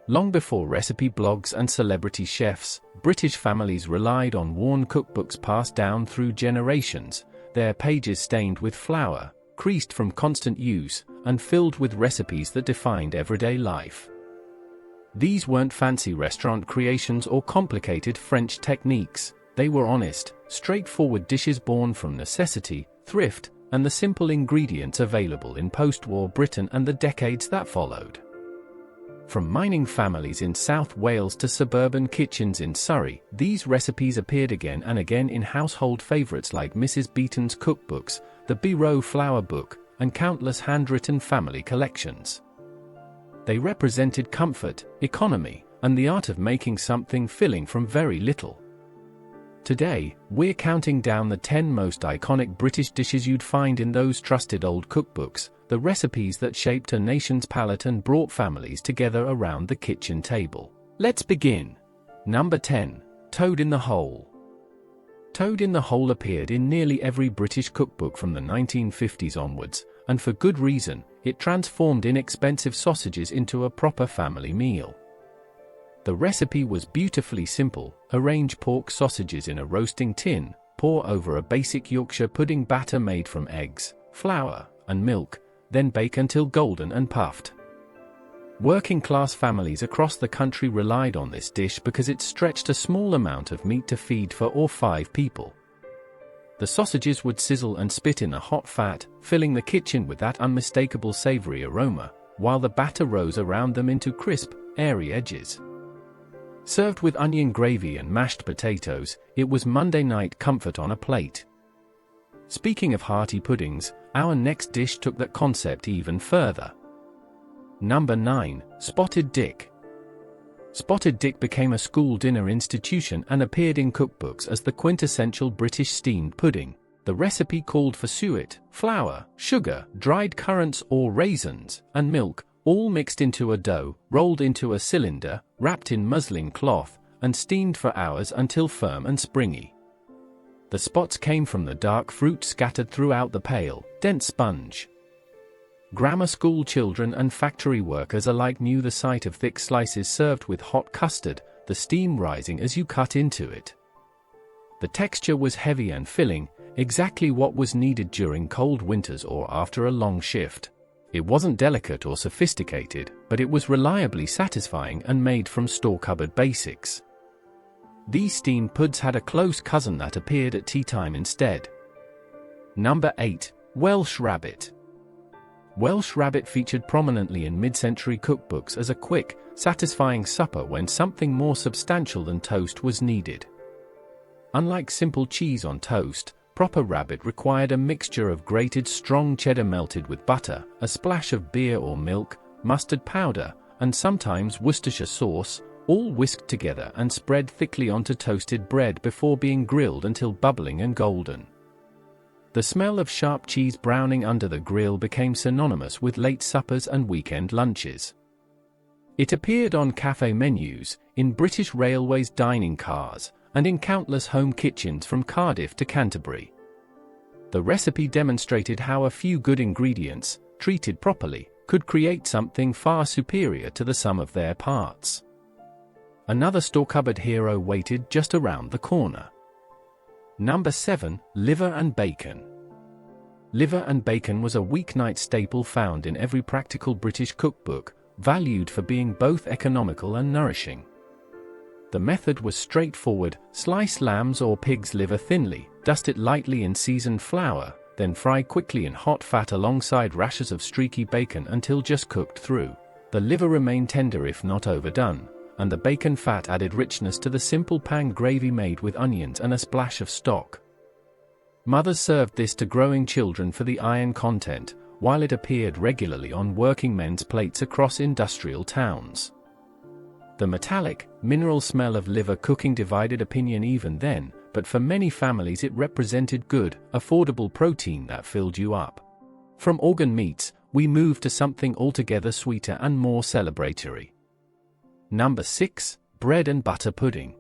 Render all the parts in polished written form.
Long before recipe blogs and celebrity chefs, British families relied on worn cookbooks passed down through generations, their pages stained with flour, creased from constant use, and filled with recipes that defined everyday life. These weren't fancy restaurant creations or complicated French techniques. They were honest, straightforward dishes born from necessity, thrift, and the simple ingredients available in post-war Britain and the decades that followed. From mining families in South Wales to suburban kitchens in Surrey, these recipes appeared again and again in household favourites like Mrs Beeton's cookbooks, the Biro Flour Book, and countless handwritten family collections. They represented comfort, economy, and the art of making something filling from very little. Today, we're counting down the 10 most iconic British dishes you'd find in those trusted old cookbooks, the recipes that shaped a nation's palate and brought families together around the kitchen table. Let's begin. Number 10. Toad in the Hole. Toad in the Hole appeared in nearly every British cookbook from the 1950s onwards, and for good reason. It transformed inexpensive sausages into a proper family meal. The recipe was beautifully simple: arrange pork sausages in a roasting tin, pour over a basic Yorkshire pudding batter made from eggs, flour, and milk, then bake until golden and puffed. Working-class families across the country relied on this dish because it stretched a small amount of meat to feed 4 or 5 people. The sausages would sizzle and spit in a hot fat, filling the kitchen with that unmistakable savory aroma, while the batter rose around them into crisp, airy edges. Served with onion gravy and mashed potatoes, it was Monday night comfort on a plate. Speaking of hearty puddings, our next dish took that concept even further. Number 9. Spotted Dick. Spotted Dick became a school dinner institution and appeared in cookbooks as the quintessential British steamed pudding. The recipe called for suet, flour, sugar, dried currants or raisins, and milk, all mixed into a dough, rolled into a cylinder, wrapped in muslin cloth, and steamed for hours until firm and springy. The spots came from the dark fruit scattered throughout the pale, dense sponge. Grammar school children and factory workers alike knew the sight of thick slices served with hot custard, the steam rising as you cut into it. The texture was heavy and filling, exactly what was needed during cold winters or after a long shift. It wasn't delicate or sophisticated, but it was reliably satisfying and made from store-cupboard basics. These steamed puds had a close cousin that appeared at tea time instead. Number 8. Welsh Rarebit. Welsh rabbit featured prominently in mid-century cookbooks as a quick, satisfying supper when something more substantial than toast was needed. Unlike simple cheese on toast, proper rabbit required a mixture of grated strong cheddar melted with butter, a splash of beer or milk, mustard powder, and sometimes Worcestershire sauce, all whisked together and spread thickly onto toasted bread before being grilled until bubbling and golden. The smell of sharp cheese browning under the grill became synonymous with late suppers and weekend lunches. It appeared on cafe menus, in British Railways dining cars, and in countless home kitchens from Cardiff to Canterbury. The recipe demonstrated how a few good ingredients, treated properly, could create something far superior to the sum of their parts. Another store-cupboard hero waited just around the corner. Number 7. Liver and Bacon. Liver and bacon was a weeknight staple found in every practical British cookbook, valued for being both economical and nourishing. The method was straightforward: slice lamb's or pig's liver thinly, dust it lightly in seasoned flour, then fry quickly in hot fat alongside rashers of streaky bacon until just cooked through. The liver remained tender if not overdone, and the bacon fat added richness to the simple pan gravy made with onions and a splash of stock. Mothers served this to growing children for the iron content, while it appeared regularly on working men's plates across industrial towns. The metallic, mineral smell of liver cooking divided opinion even then, but for many families it represented good, affordable protein that filled you up. From organ meats, we move to something altogether sweeter and more celebratory. Number 6. Bread and Butter Pudding.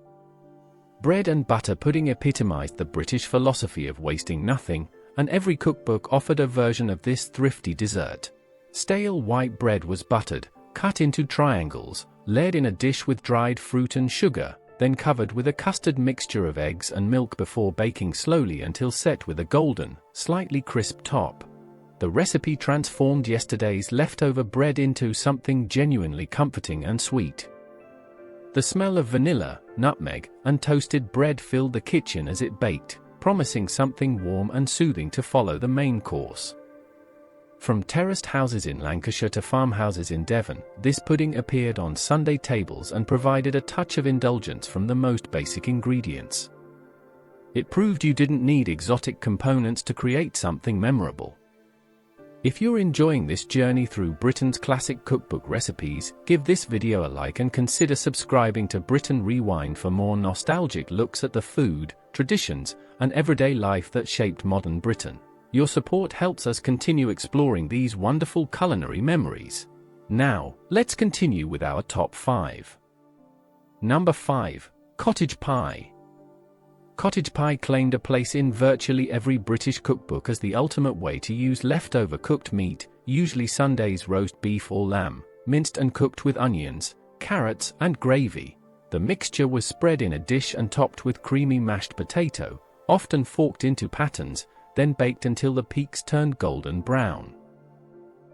Bread and butter pudding epitomized the British philosophy of wasting nothing, and every cookbook offered a version of this thrifty dessert. Stale white bread was buttered, cut into triangles, layered in a dish with dried fruit and sugar, then covered with a custard mixture of eggs and milk before baking slowly until set with a golden, slightly crisp top. The recipe transformed yesterday's leftover bread into something genuinely comforting and sweet. The smell of vanilla, nutmeg, and toasted bread filled the kitchen as it baked, promising something warm and soothing to follow the main course. From terraced houses in Lancashire to farmhouses in Devon, this pudding appeared on Sunday tables and provided a touch of indulgence from the most basic ingredients. It proved you didn't need exotic components to create something memorable. If you're enjoying this journey through Britain's classic cookbook recipes, give this video a like and consider subscribing to Britain Rewind for more nostalgic looks at the food, traditions, and everyday life that shaped modern Britain. Your support helps us continue exploring these wonderful culinary memories. Now, let's continue with our top 5. Number 5. Cottage pie. Cottage pie claimed a place in virtually every British cookbook as the ultimate way to use leftover cooked meat, usually Sunday's roast beef or lamb, minced and cooked with onions, carrots, and gravy. The mixture was spread in a dish and topped with creamy mashed potato, often forked into patterns, then baked until the peaks turned golden brown.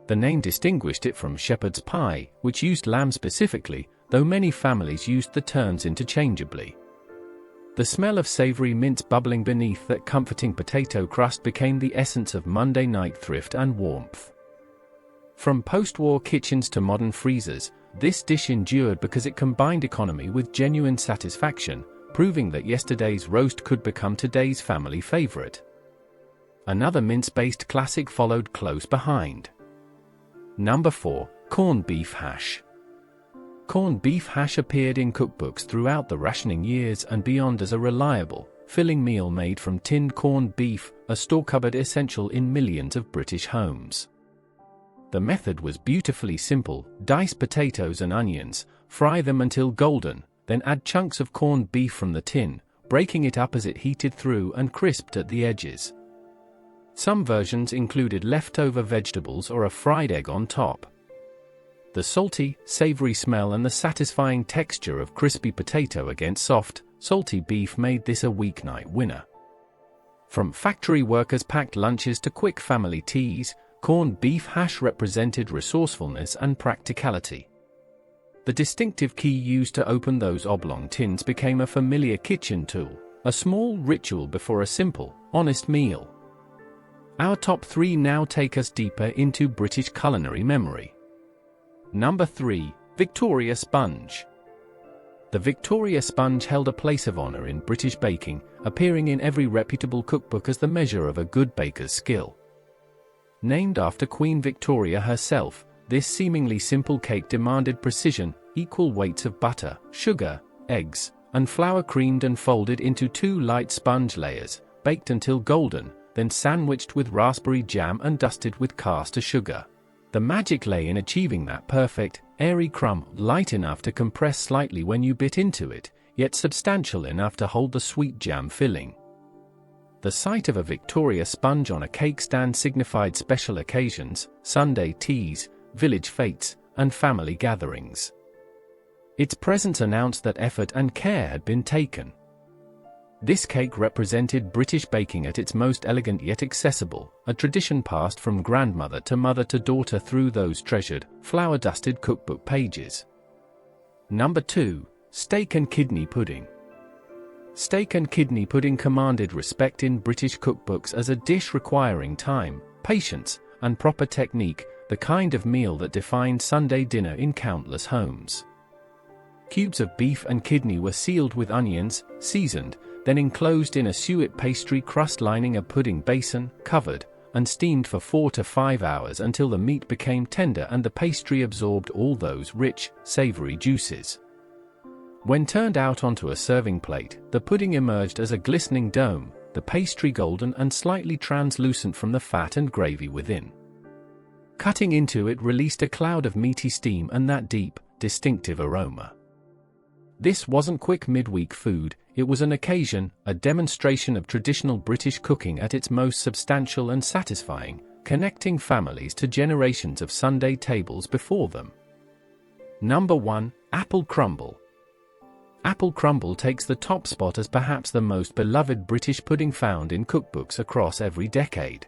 The name distinguished it from shepherd's pie, which used lamb specifically, though many families used the terms interchangeably. The smell of savory mince bubbling beneath that comforting potato crust became the essence of Monday night thrift and warmth. From post-war kitchens to modern freezers, this dish endured because it combined economy with genuine satisfaction, proving that yesterday's roast could become today's family favorite. Another mince-based classic followed close behind. Number 4. Corned beef hash. Corned beef hash appeared in cookbooks throughout the rationing years and beyond as a reliable, filling meal made from tinned corned beef, a store-cupboard essential in millions of British homes. The method was beautifully simple: dice potatoes and onions, fry them until golden, then add chunks of corned beef from the tin, breaking it up as it heated through and crisped at the edges. Some versions included leftover vegetables or a fried egg on top. The salty, savory smell and the satisfying texture of crispy potato against soft, salty beef made this a weeknight winner. From factory workers' packed lunches to quick family teas, corned beef hash represented resourcefulness and practicality. The distinctive key used to open those oblong tins became a familiar kitchen tool, a small ritual before a simple, honest meal. Our top 3 now take us deeper into British culinary memory. Number 3. Victoria sponge. The Victoria sponge held a place of honor in British baking, appearing in every reputable cookbook as the measure of a good baker's skill. Named after Queen Victoria herself, this seemingly simple cake demanded precision: equal weights of butter, sugar, eggs, and flour creamed and folded into 2 light sponge layers, baked until golden, then sandwiched with raspberry jam and dusted with caster sugar. The magic lay in achieving that perfect, airy crumb, light enough to compress slightly when you bit into it, yet substantial enough to hold the sweet jam filling. The sight of a Victoria sponge on a cake stand signified special occasions, Sunday teas, village fetes, and family gatherings. Its presence announced that effort and care had been taken. This cake represented British baking at its most elegant yet accessible, a tradition passed from grandmother to mother to daughter through those treasured, flour-dusted cookbook pages. Number 2. Steak and kidney pudding. Steak and kidney pudding commanded respect in British cookbooks as a dish requiring time, patience, and proper technique, the kind of meal that defined Sunday dinner in countless homes. Cubes of beef and kidney were sealed with onions, seasoned, then enclosed in a suet pastry crust lining a pudding basin, covered, and steamed for 4 to 5 hours until the meat became tender and the pastry absorbed all those rich, savory juices. When turned out onto a serving plate, the pudding emerged as a glistening dome, the pastry golden and slightly translucent from the fat and gravy within. Cutting into it released a cloud of meaty steam and that deep, distinctive aroma. This wasn't quick midweek food, it was an occasion, a demonstration of traditional British cooking at its most substantial and satisfying, connecting families to generations of Sunday tables before them. Number 1. Apple Crumble. Apple Crumble takes the top spot as perhaps the most beloved British pudding found in cookbooks across every decade.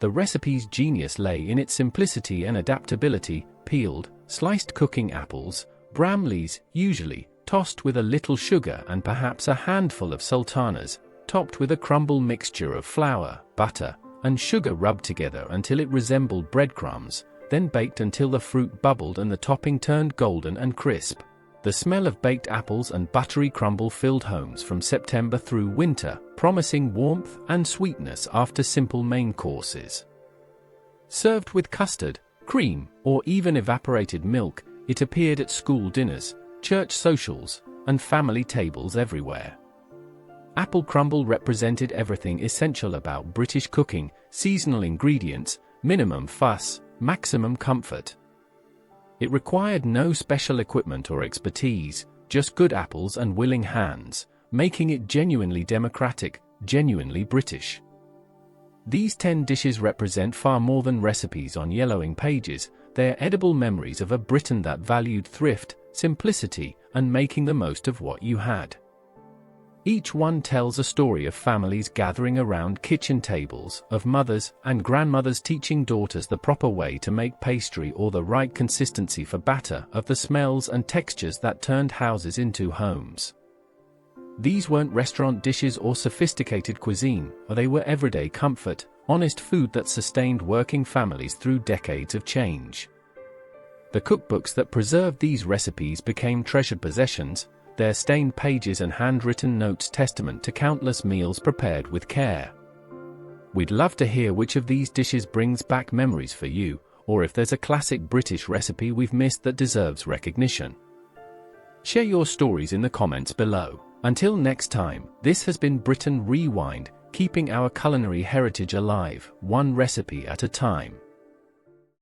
The recipe's genius lay in its simplicity and adaptability: peeled, sliced cooking apples, Bramleys, usually, tossed with a little sugar and perhaps a handful of sultanas, topped with a crumble mixture of flour, butter, and sugar rubbed together until it resembled breadcrumbs, then baked until the fruit bubbled and the topping turned golden and crisp. The smell of baked apples and buttery crumble filled homes from September through winter, promising warmth and sweetness after simple main courses. Served with custard, cream, or even evaporated milk, it appeared at school dinners, church socials, and family tables everywhere. Apple Crumble represented everything essential about British cooking: seasonal ingredients, minimum fuss, maximum comfort. It required no special equipment or expertise, just good apples and willing hands, making it genuinely democratic, genuinely British. These 10 dishes represent far more than recipes on yellowing pages. They're edible memories of a Britain that valued thrift, simplicity, and making the most of what you had. Each one tells a story of families gathering around kitchen tables, of mothers and grandmothers teaching daughters the proper way to make pastry or the right consistency for batter, of the smells and textures that turned houses into homes. These weren't restaurant dishes or sophisticated cuisine, they were everyday comfort, honest food that sustained working families through decades of change. The cookbooks that preserved these recipes became treasured possessions, their stained pages and handwritten notes testament to countless meals prepared with care. We'd love to hear which of these dishes brings back memories for you, or if there's a classic British recipe we've missed that deserves recognition. Share your stories in the comments below. Until next time, this has been Britain Rewind, keeping our culinary heritage alive, one recipe at a time.